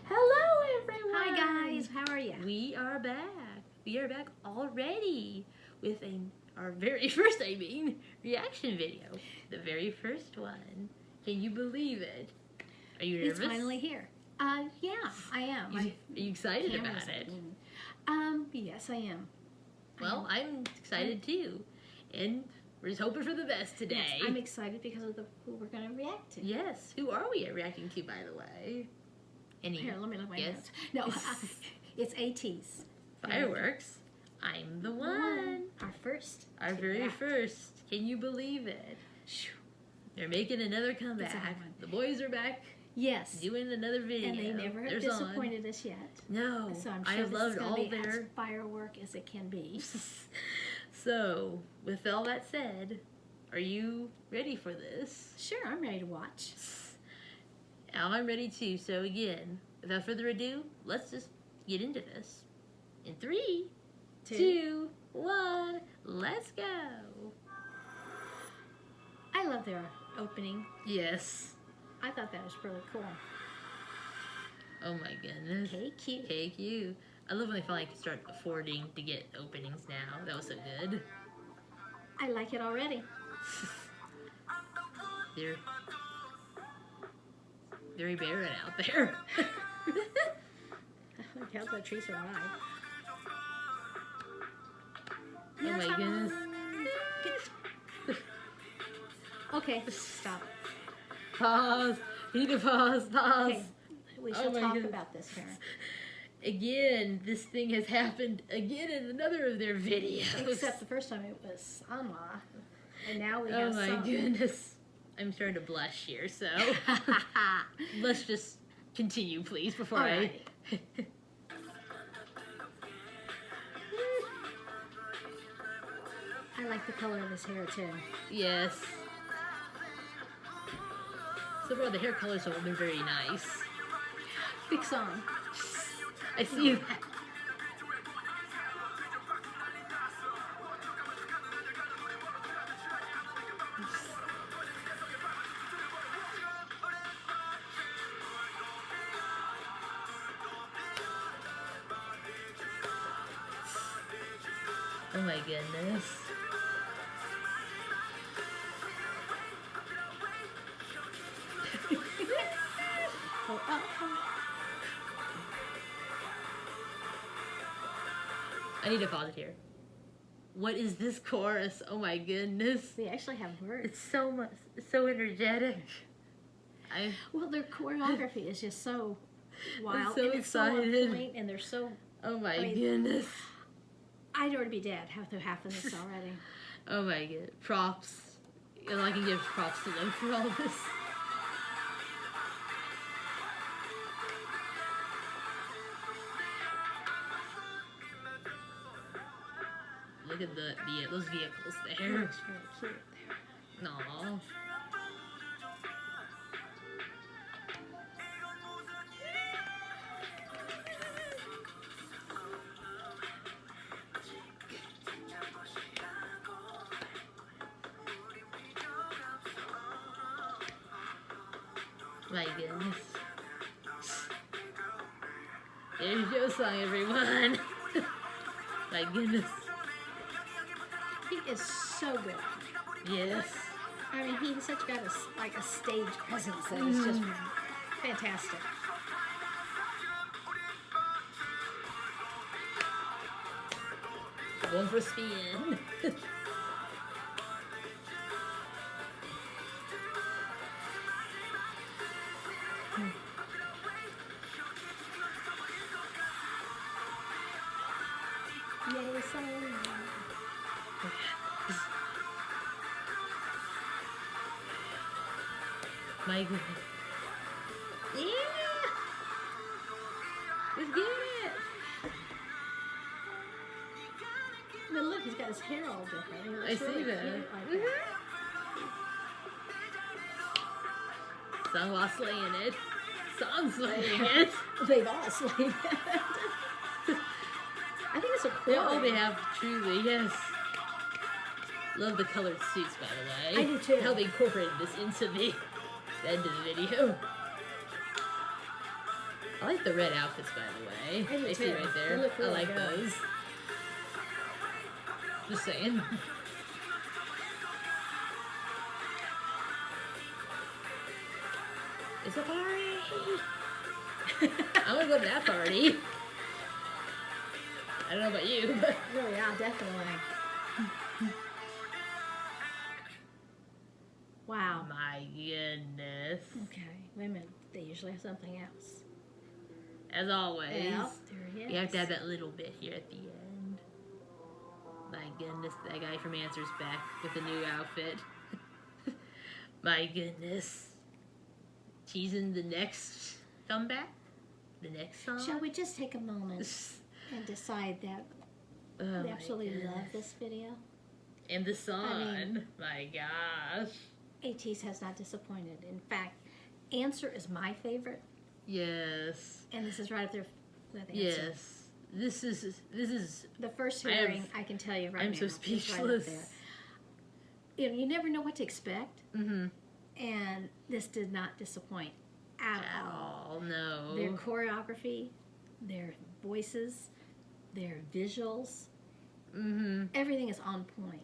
Hello, everyone. Hi guys, how are you? We are back. We are back already with our very first, reaction video. The very first one. Can you believe it? Are you nervous? It's finally here. Yeah, I am. Are you excited about it? Yes, I am. Well, I'm excited too, and we're just hoping for the best today. Yes, I'm excited because of who we're going to react to. Yes. Who are we reacting to, by the way? Here, let me look my Yes. notes. No, it's ATEEZ. Fireworks. I'm the one. Our first. Our very first. Can you believe it? They're making another comeback. The boys are back. Yes. Doing another video. And they never have disappointed us yet. No. So I'm sure I loved all be their as firework as it can be. So, with all that said, are you ready for this? Sure, I'm ready to watch. Now I'm ready too. So again, without further ado, let's just get into this. In 3, 2, 1, let's go. I love their opening. Yes. I thought that was really cool. Oh my goodness. KQ. KQ. I love when they finally start affording to get openings now. That was so good. I like it already. They're very barren out there. Look how the trees are alive. Oh my goodness. Okay, stop. Pause. You need to pause. Pause. Okay, we shall talk about this, Karen. Again, this thing has happened again in another of their videos. Except the first time it was Sanwa, and now we have Oh my goodness. I'm starting to blush here, so let's just continue, please, before I like the color of his hair, too. Yes. So far, the hair colors have been very nice. Fix on. I see that. Oh my goodness. I need to pause it here. What is this chorus? Oh my goodness. They actually have words. It's so much, so energetic. Well, their choreography is just so wild. I'm so and it's excited. So on point, and they're so... Oh my goodness. I'd already be dead after half of this already. Oh my god. Props. And I can give props to them for all this. Look at those vehicles there. It looks really cute there. Aww. My goodness. There's your song, everyone. My goodness. He is so good. Yes. I mean, he's got a stage presence that is just fantastic. Going for a spin. Yay, song. My goodness. Yeah! Let's get it! But look, he's got his hair all different. I see that. Song slaying it. Song slaying it. They've all slayed it. I think it's a cool. Oh, they have, truly, yes. Love the colored suits, by the way. I do too. How they incorporated this into the end of the video. I like the red outfits, by the way. I do I see too. right They there. look I really like good. those. Just saying. It's a party! I'm gonna go to that party. I don't know about you, but... Oh yeah, definitely. Wow. My goodness. Okay, wait a minute. They usually have something else. As always. Yep, there he is. You have to have that little bit here at the end. My goodness, that guy from Answer's back with a new outfit. My goodness. Teasing the next comeback? The next song? Shall we just take a moment and decide that Oh we my absolutely goodness. love this video? And the sun. I mean- My gosh. ATEEZ has not disappointed. In fact, Answer is my favorite, Yes. and this is right up there with Answer. Yes. This is The first I have- hearing, I can tell you right I'm now, so is right up speechless. there. You know, you never know what to expect, Mm-hmm. and this did not disappoint at all. Oh no. Their choreography, their voices, their visuals, Mm-hmm. everything is on point.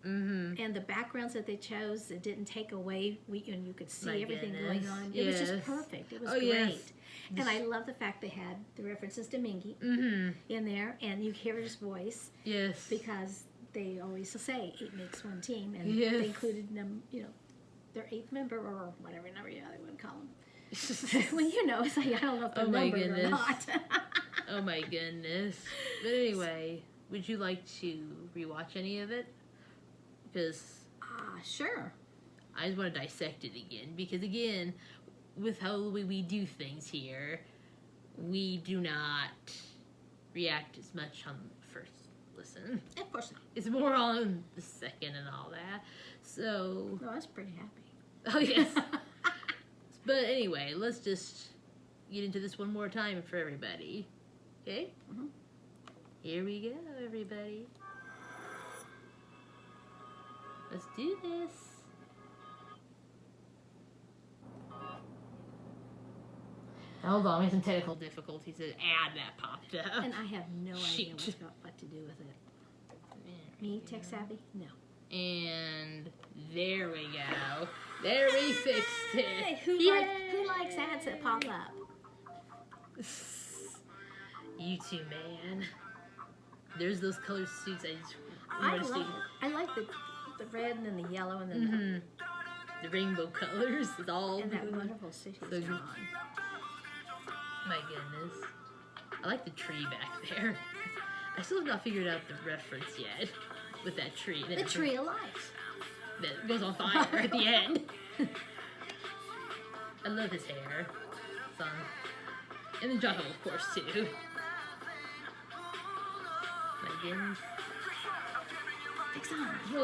Mm-hmm. And the backgrounds that they chose, it didn't take away. And you could see My everything goodness. going on. It was just Yes. perfect. It was Oh, great. yes. And I love the fact they had the references to Mingy Mm-hmm. in there, and you hear his voice Yes. because they always say 8 makes one team, and Yes. they included them, you know, their 8th member or whatever number they would call them. Well, you know, it's like, I don't know if they're Oh, my numbered or goodness. not. Oh my goodness. But anyway, would you like to rewatch any of it? Because Sure. I just want to dissect it again. Because again, with how we do things here, we do not react as much on the first listen. Of course not. It's more on the second and all that. So, No, I was pretty happy. oh yes. But anyway, let's just get into this one more time for everybody. Okay? Mhm. Here we go, everybody. Let's do this. Hold on, we have some technical difficulties. An ad that popped up. And I have no idea Shoot. what to do with it. Me, tech savvy? No. And there we go. There we fixed Hey, it. who Yay! likes ads that pop up? You too, man. There's those color suits I just I want to love see. it. I like the red and then the yellow and then Mm-hmm. The rainbow colors. It's all and that good. wonderful city So he's good. on. My goodness. I like the tree back there. I still have not figured out the reference yet with that tree. The tree of life. That goes on fire at the end. I love his hair. Song. And the jungle, of course, too. My goodness. It's on. It's more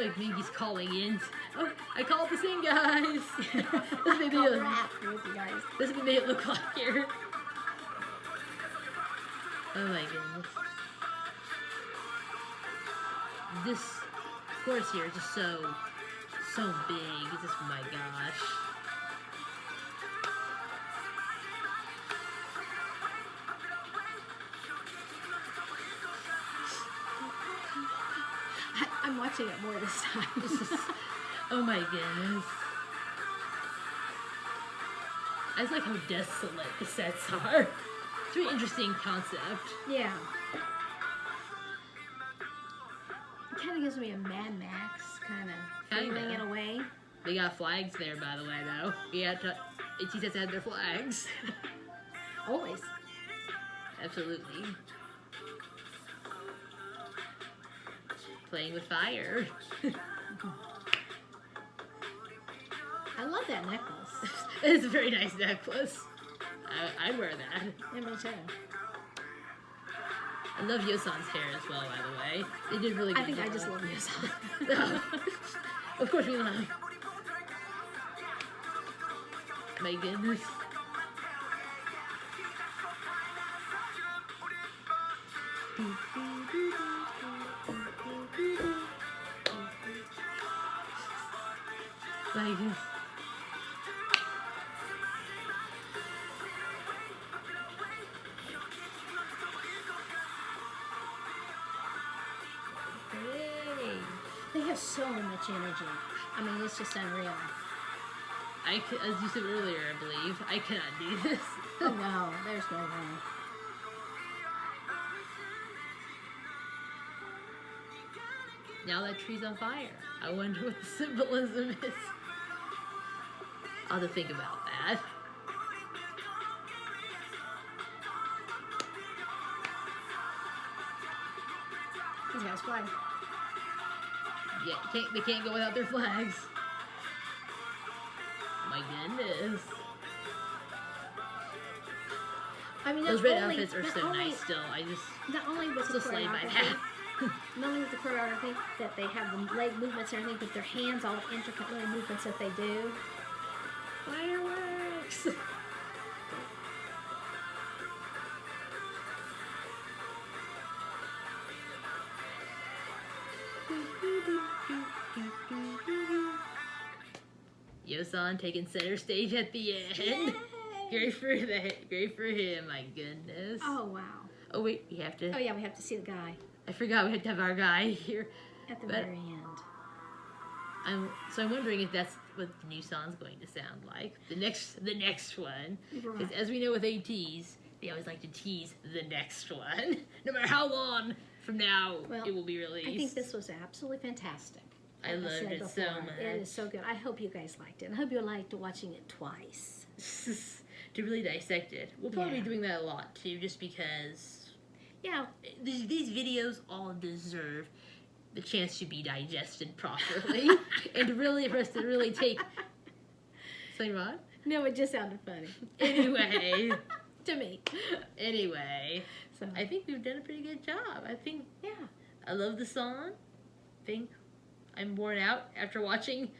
like Mingy's calling in. Oh, I called this in, guys. This may be Call a, rap with you guys. this may make it look like here. Oh my goodness. This course here is just so big. It's just, my gosh. I'm watching it more this time. Oh my goodness. I just like how desolate the sets are. It's a really interesting concept. Yeah. It kind of gives me a Mad Max kind of Kinda. feeling in a way. They got flags there, by the way, though. ATEEZ has had their flags. Always. Absolutely. Playing with fire. I love that necklace. It's a very nice necklace. I'd wear that. Yeah, me too. I love Yosan's hair as well, by the way. They did really good. I think I job. just love this. Of course we love. My goodness. My goodness. has so much energy. I mean, it's just unreal. As you said earlier, I believe, I cannot do this. Oh, no, there's no way. Now that tree's on fire. I wonder what the symbolism is. I'll have to think about that. He's got his flag. Yeah, they can't go without their flags. My goodness. I mean, those red outfits are so nice still. Not only with the slay by choreography, not only with the choreography that they have the leg movements and everything, but their hands, all the intricate little movements that they do. Fireworks! Yosan taking center stage at the end. Yay! Great for that. Great for him. My goodness. Oh wow. Oh wait, we have to. Oh yeah, we have to see the guy I forgot we had to have our guy here. at the very end. I'm wondering if that's what the new song's going to sound like. The next one. Because Right. as we know with ATEEZ, they always like to tease the next one. No matter how long from now it will be released. I think this was absolutely fantastic. I Like loved said it so before, much. It is so good. I hope you guys liked it. I hope you liked watching it twice. To really dissect it. We'll probably Yeah. be doing that a lot too, just because Yeah. these videos all deserve the chance to be digested properly. And really, for us to really take... Something wrong? No, it just sounded funny. Anyway. To me. Anyway. So I think we've done a pretty good job. yeah. I love the song. I think I'm worn out after watching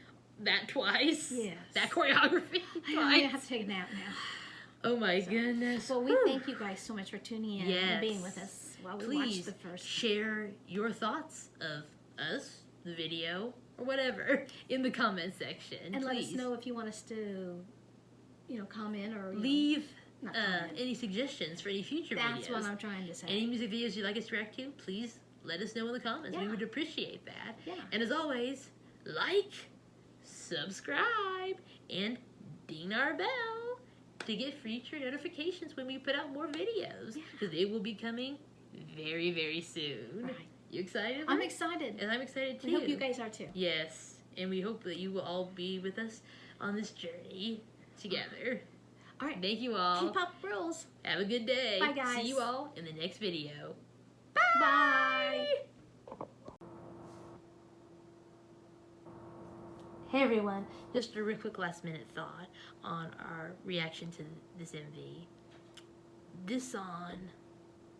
that twice. Yes. That choreography I'm twice. gonna have to take a nap now. Oh my goodness. Well, we Whew. thank you guys so much for tuning in and being with us while we watch Please the first. share your thoughts of us, the video, or whatever in the comment section. And let us Please. know if you want us to, comment or Leave not comment. any suggestions for any future videos. That's what I'm trying to say. Any music videos you'd like us to react to, please let us know in the comments. We Yeah. would appreciate that. Yeah. And as always, like, subscribe, and ding our bell to get future notifications when we put out more videos. Yeah. Because they will be coming very, very soon. Right. You excited? I'm Liz? excited. And I'm excited too. We hope you guys are too. Yes. And we hope that you will all be with us on this journey together. All right. Thank you all. Keep up rules. Have a good day. Bye, guys. See you all in the next video. Bye. Hey everyone, just a real quick last minute thought on our reaction to this MV. This song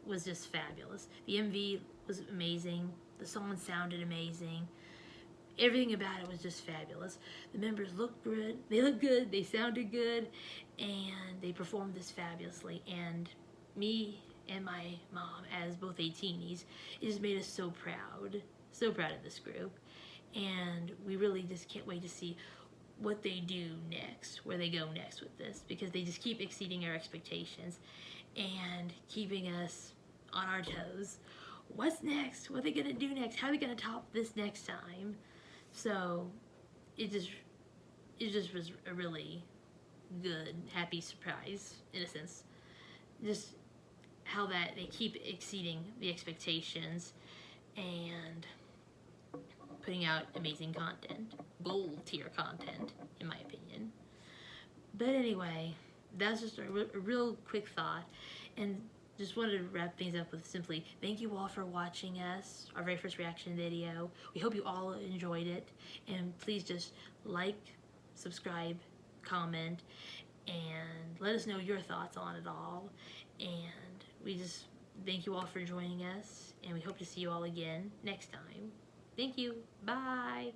was just fabulous. The MV was amazing. The song sounded amazing. Everything about it was just fabulous. The members looked good. They looked good. They sounded good. And they performed this fabulously. And me and my mom, as both ATEEZ, it just made us so proud. So proud of this group. And we really just can't wait to see what they do next, where they go next with this, because they just keep exceeding our expectations and keeping us on our toes. What's next? What are they gonna do next? How are they gonna top this next time? So it just was a really good, happy surprise in a sense. Just how that they keep exceeding the expectations and putting out amazing content, gold tier content, in my opinion. But anyway, that's just a real quick thought, and just wanted to wrap things up with simply thank you all for watching us, our very first reaction video. We hope you all enjoyed it, and please just like, subscribe, comment, and let us know your thoughts on it all. And we just thank you all for joining us, and we hope to see you all again next time. Thank you. Bye.